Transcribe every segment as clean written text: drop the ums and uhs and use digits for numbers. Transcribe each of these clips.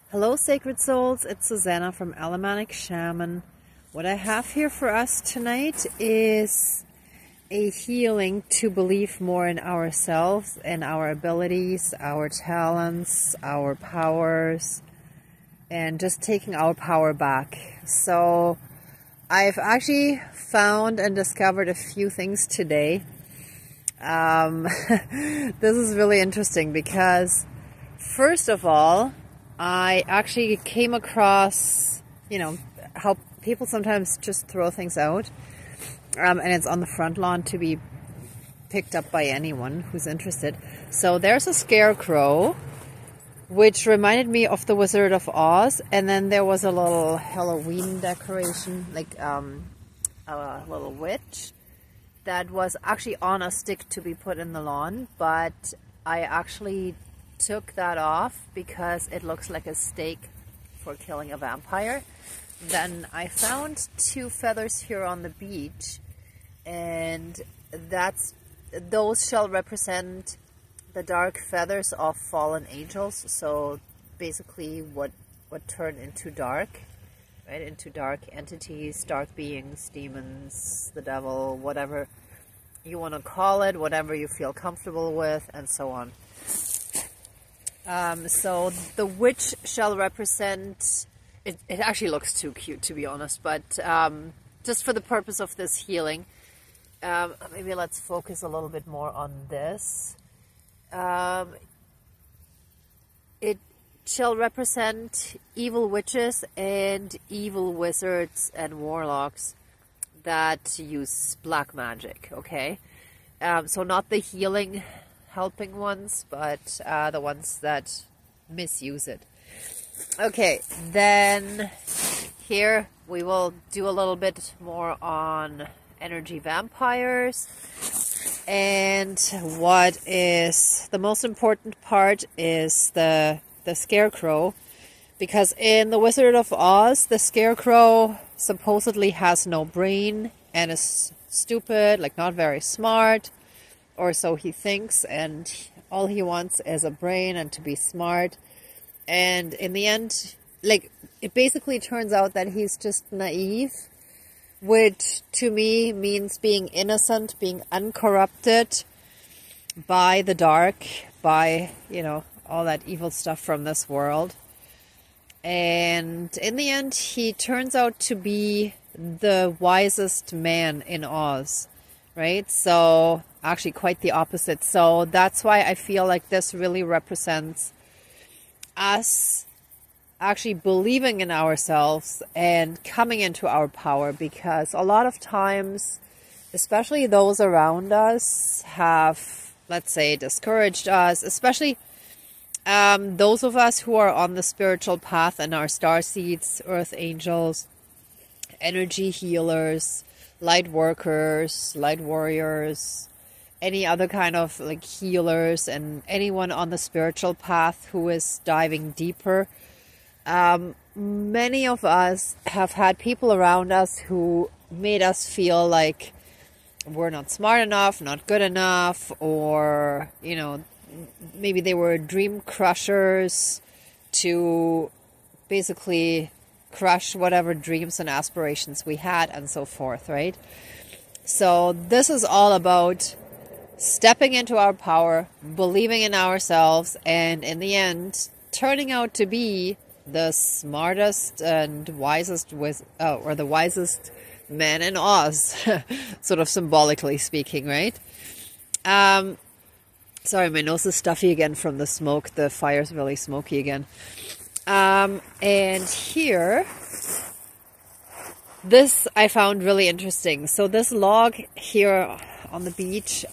Hello, sacred souls. It's Susanna from Alamanic Shaman. What I have here for us tonight is a healing to believe more in ourselves and our abilities, our talents, our powers, and just taking our power back. So I've actually found and discovered a few things today. This is really interesting because, first of all, I actually came across, how people sometimes just throw things out, and it's on the front lawn to be picked up by anyone who's interested. So there's a scarecrow, which reminded me of the Wizard of Oz, and then there was a little Halloween decoration, like a little witch, that was actually on a stick to be put in the lawn, but I actually took that off because it looks like a stake for killing a vampire. Then I found two feathers here on the beach, and those shall represent the dark feathers of fallen angels. So basically what turn into dark, right? Into dark entities, dark beings, demons, the devil, whatever you want to call it, whatever you feel comfortable with, and so on. So the witch shall represent, it actually looks too cute to be honest, but just for the purpose of this healing, maybe let's focus a little bit more on this. It shall represent evil witches and evil wizards and warlocks that use black magic, okay? So not the healing helping ones, but the ones that misuse it. Okay, then here we will do a little bit more on energy vampires. And what is the most important part is the scarecrow, because in the Wizard of Oz, the scarecrow supposedly has no brain and is stupid, like not very smart, or so he thinks, and all he wants is a brain and to be smart. And in the end, like, it basically turns out that he's just naive, which to me means being innocent, being uncorrupted by the dark, by, all that evil stuff from this world. And in the end, he turns out to be the wisest man in Oz, right? So actually quite the opposite. So that's why I feel like this really represents us actually believing in ourselves and coming into our power, because a lot of times, especially those around us have, let's say, discouraged us, especially those of us who are on the spiritual path and are star seeds, earth angels, energy healers, light workers, light warriors, any other kind of like healers, and anyone on the spiritual path who is diving deeper. Many of us have had people around us who made us feel like we're not smart enough, not good enough, or, maybe they were dream crushers to basically crush whatever dreams and aspirations we had, and so forth, right? So this is all about stepping into our power, believing in ourselves, and in the end, turning out to be the smartest and wisest or the wisest man in Oz, sort of symbolically speaking, right? Sorry, my nose is stuffy again from the smoke. The fire's really smoky again. And here, this I found really interesting. So this log here on the beach,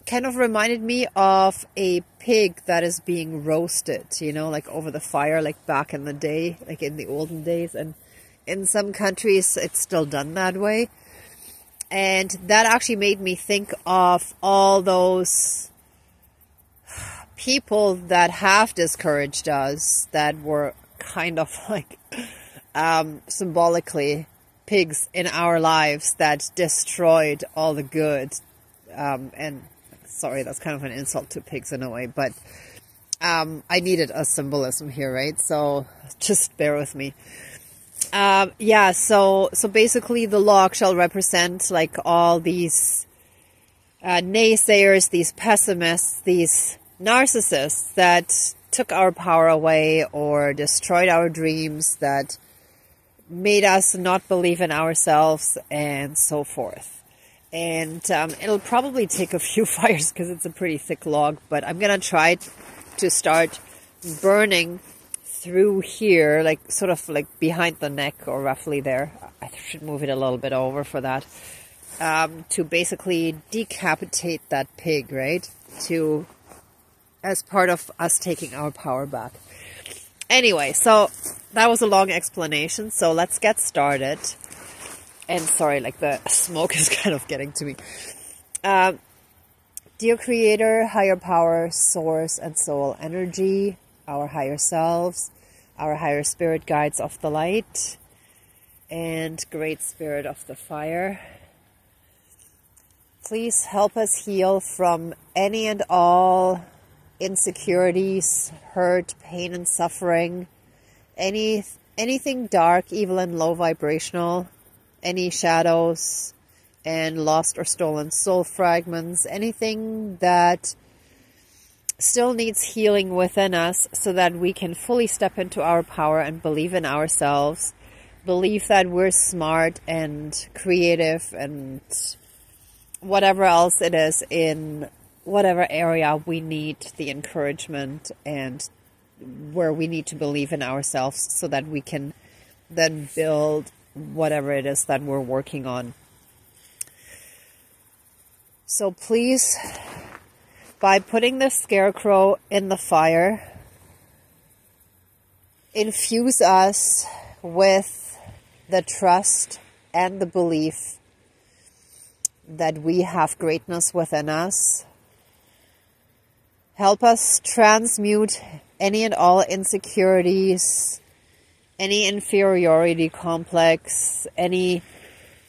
kind of reminded me of a pig that is being roasted, like over the fire, like back in the day, like in the olden days. And in some countries, it's still done that way. And that actually made me think of all those people that have discouraged us, that were kind of like symbolically pigs in our lives that destroyed all the good. And sorry, that's kind of an insult to pigs in a way, but I needed a symbolism here, right? So just bear with me. Yeah, so basically the log shall represent like all these naysayers, these pessimists, these narcissists that took our power away or destroyed our dreams, that made us not believe in ourselves, and so forth. And it'll probably take a few fires because it's a pretty thick log, but I'm going to try to start burning through here, like sort of like behind the neck or roughly there. I should move it a little bit over for that. To basically decapitate that pig, right? As part of us taking our power back. Anyway, so that was a long explanation, so let's get started. And sorry, like the smoke is kind of getting to me. Dear Creator, higher power, source, and soul energy, our higher selves, our higher spirit guides of the light, and great spirit of the fire, please help us heal from any and all insecurities, hurt, pain, and suffering, anything dark, evil, and low vibrational, any shadows and lost or stolen soul fragments, anything that still needs healing within us so that we can fully step into our power and believe in ourselves, believe that we're smart and creative and whatever else it is in whatever area we need the encouragement and where we need to believe in ourselves so that we can then build whatever it is that we're working on. So please, by putting the scarecrow in the fire, infuse us with the trust and the belief that we have greatness within us. Help us transmute any and all insecurities, any inferiority complex, any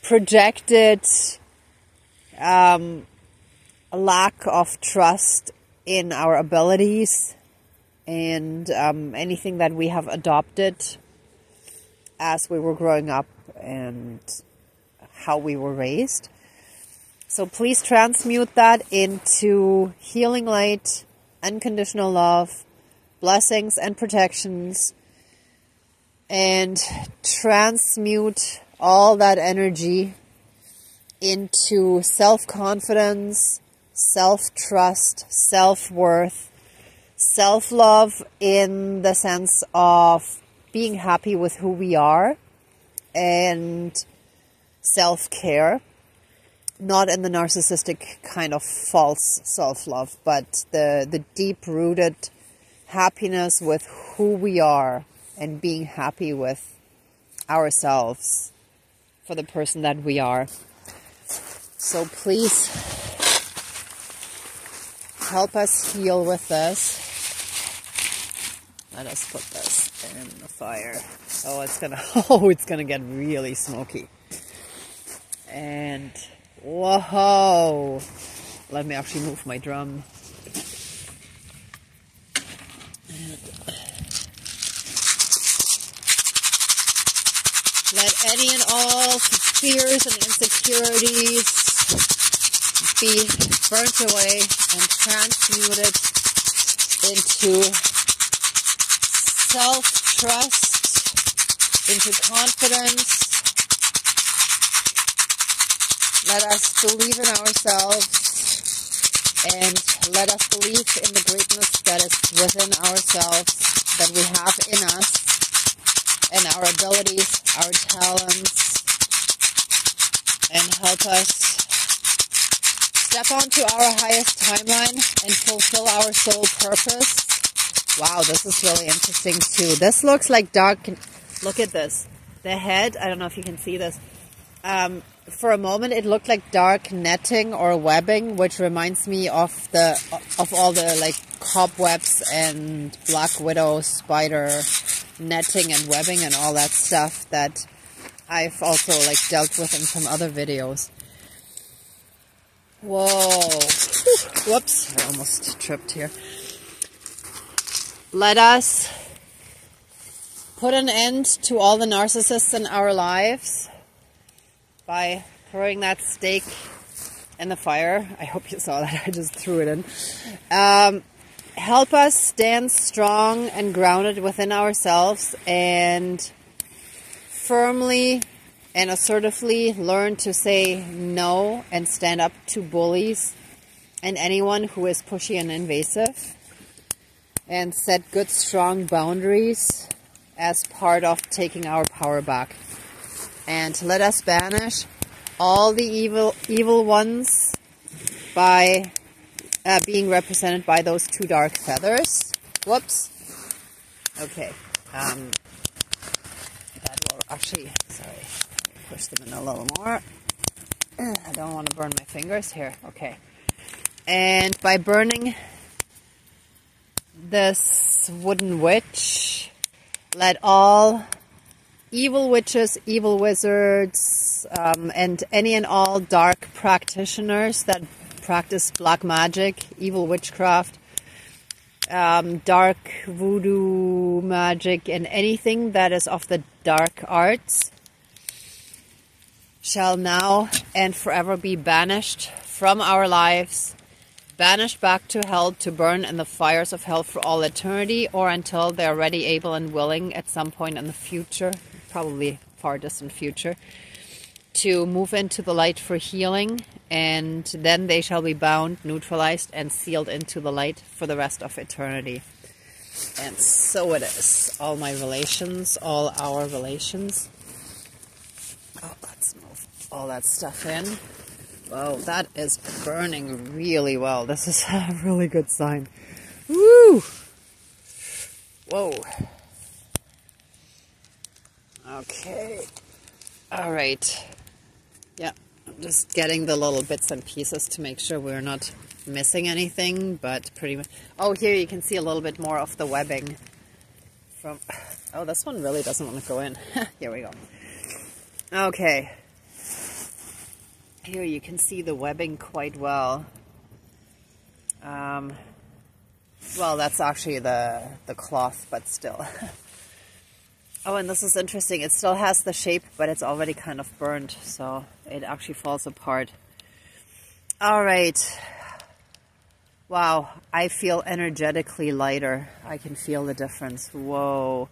projected lack of trust in our abilities, and anything that we have adopted as we were growing up and how we were raised. So please transmute that into healing light, unconditional love, blessings and protections, and transmute all that energy into self-confidence, self-trust, self-worth, self-love in the sense of being happy with who we are, and self-care. Not in the narcissistic kind of false self-love, but the deep-rooted happiness with who we are and being happy with ourselves for the person that we are. So please help us heal with this. Let us put this in the fire. Oh, it's gonna get really smoky. And whoa! Let me actually move my drum. Let any and all fears and insecurities be burnt away and transmuted into self-trust, into confidence. Let us believe in ourselves and let us believe in the greatness that is within ourselves, that we have in us, and our abilities, our talents, and help us step onto our highest timeline and fulfill our soul purpose. Wow, this is really interesting too. This looks like dark. Look at this. The head, I don't know if you can see this. For a moment, it looked like dark netting or webbing, which reminds me of all the like cobwebs and black widow spider netting and webbing and all that stuff that I've also like dealt with in some other videos. Whoa! Whoops! I almost tripped here. let us put an end to all the narcissists in our lives by throwing that stake in the fire. I hope you saw that. I just threw it in. Help us stand strong and grounded within ourselves and firmly and assertively learn to say no and stand up to bullies and anyone who is pushy and invasive, and set good strong boundaries as part of taking our power back. And let us banish all the evil ones by being represented by those two dark feathers. Whoops. Okay. That will actually, sorry, push them in a little more. I don't want to burn my fingers here. Okay. And by burning this wooden witch, let all evil witches, evil wizards, and any and all dark practitioners that practice black magic, evil witchcraft, dark voodoo magic, and anything that is of the dark arts shall now and forever be banished from our lives, banished back to hell to burn in the fires of hell for all eternity, or until they are ready, able, and willing at some point in the future, probably far distant future, to move into the light for healing, and then they shall be bound, neutralized, and sealed into the light for the rest of eternity. And so it is. All my relations, all our relations. Oh, let's move all that stuff in. Whoa, that is burning really well. This is a really good sign. Woo! Whoa. Okay. All right. Yeah, I'm just getting the little bits and pieces to make sure we're not missing anything, but pretty much... Oh, here you can see a little bit more of the webbing from... Oh, this one really doesn't want to go in. Here we go. Okay. Here you can see the webbing quite well. Well, that's actually the cloth, but still. Oh, and this is interesting. It still has the shape, but it's already kind of burned, so it actually falls apart. All right. Wow, I feel energetically lighter. I can feel the difference. Whoa.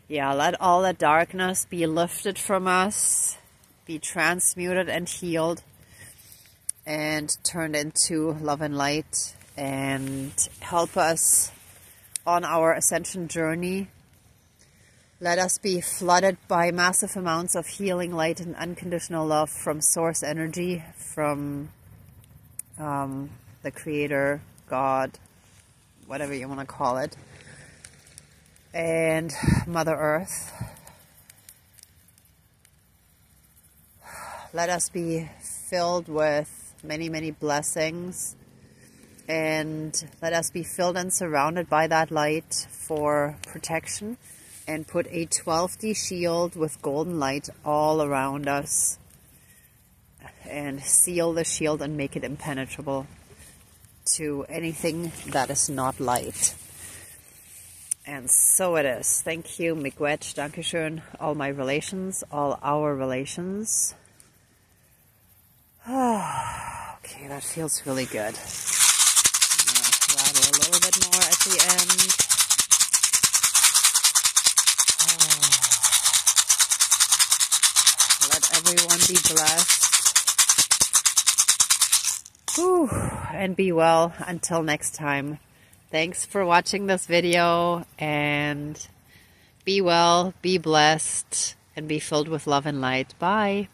Yeah, let all the darkness be lifted from us, be transmuted and healed, and turned into love and light, and help us on our ascension journey. Let us be flooded by massive amounts of healing light and unconditional love from source energy, from the Creator, God, whatever you want to call it, and Mother Earth. Let us be filled with many, many blessings, and let us be filled and surrounded by that light for protection, and put a 12D shield with golden light all around us, and seal the shield and make it impenetrable to anything that is not light. And so it is. Thank you, miigwech, dankeschön, all my relations, all our relations. Okay, that feels really good. Rattle a little bit more at the end. Let everyone be blessed. Whew, and be well until next time. Thanks for watching this video, and be well, be blessed, and be filled with love and light. Bye.